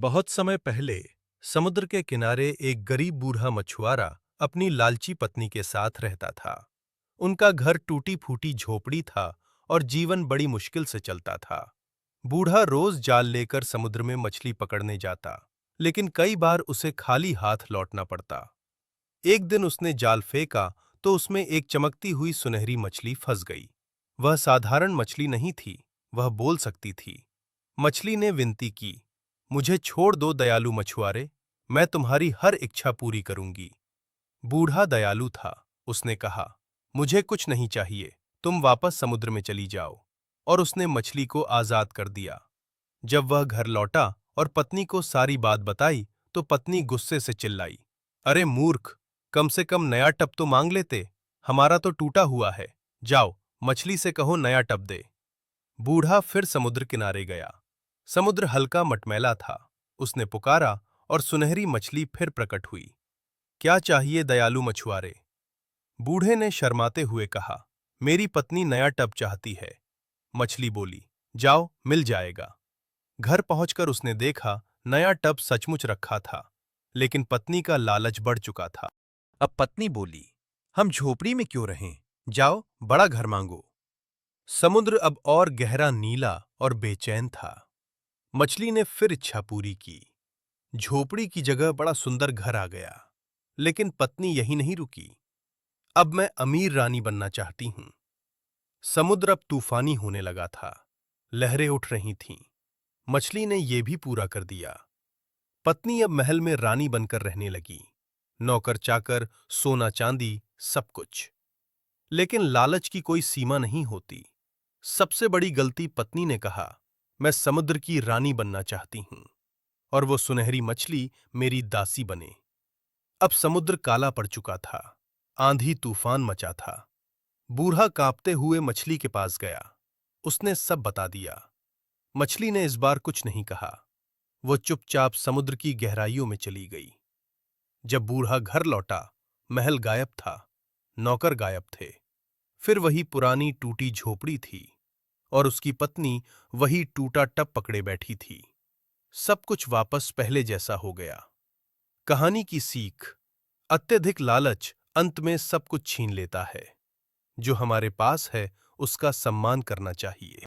बहुत समय पहले समुद्र के किनारे एक गरीब बूढ़ा मछुआरा अपनी लालची पत्नी के साथ रहता था। उनका घर टूटी फूटी झोपड़ी था और जीवन बड़ी मुश्किल से चलता था। बूढ़ा रोज जाल लेकर समुद्र में मछली पकड़ने जाता, लेकिन कई बार उसे खाली हाथ लौटना पड़ता। एक दिन उसने जाल फेंका तो उसमें एक चमकती हुई सुनहरी मछली फंस गई। वह साधारण मछली नहीं थी, वह बोल सकती थी। मछली ने विनती की, मुझे छोड़ दो दयालु मछुआरे, मैं तुम्हारी हर इच्छा पूरी करूंगी। बूढ़ा दयालु था, उसने कहा, मुझे कुछ नहीं चाहिए, तुम वापस समुद्र में चली जाओ। और उसने मछली को आजाद कर दिया। जब वह घर लौटा और पत्नी को सारी बात बताई, तो पत्नी गुस्से से चिल्लाई, अरे मूर्ख, कम से कम नया टब तो मांग लेते, हमारा तो टूटा हुआ है। जाओ, मछली से कहो नया टब दे। बूढ़ा फिर समुद्र किनारे गया। समुद्र हल्का मटमैला था। उसने पुकारा और सुनहरी मछली फिर प्रकट हुई। क्या चाहिए दयालु मछुआरे? बूढ़े ने शर्माते हुए कहा, मेरी पत्नी नया टब चाहती है। मछली बोली, जाओ, मिल जाएगा। घर पहुंचकर उसने देखा, नया टब सचमुच रखा था, लेकिन पत्नी का लालच बढ़ चुका था। अब पत्नी बोली, हम झोपड़ी में क्यों रहें? जाओ, बड़ा घर मांगो। समुद्र अब और गहरा नीला और बेचैन था। मछली ने फिर इच्छा पूरी की। झोपड़ी की जगह बड़ा सुंदर घर आ गया। लेकिन पत्नी यही नहीं रुकी। अब मैं अमीर रानी बनना चाहती हूं। समुद्र अब तूफानी होने लगा था। लहरें उठ रही थीं। मछली ने यह भी पूरा कर दिया। पत्नी अब महल में रानी बनकर रहने लगी। नौकर चाकर, सोना चांदी, सब कुछ। लेकिन लालच की कोई सीमा नहीं होती। सबसे बड़ी गलती पत्नी ने कहा, मैं समुद्र की रानी बनना चाहती हूं और वो सुनहरी मछली मेरी दासी बने। अब समुद्र काला पड़ चुका था। आंधी तूफान मचा था। बूढ़ा कांपते हुए मछली के पास गया। उसने सब बता दिया। मछली ने इस बार कुछ नहीं कहा। वो चुपचाप समुद्र की गहराइयों में चली गई। जब बूढ़ा घर लौटा, महल गायब था, नौकर गायब थे। फिर वही पुरानी टूटी झोपड़ी थी और उसकी पत्नी वही टूटा टब पकड़े बैठी थी। सब कुछ वापस पहले जैसा हो गया। कहानी की सीख, अत्यधिक लालच अंत में सब कुछ छीन लेता है। जो हमारे पास है उसका सम्मान करना चाहिए।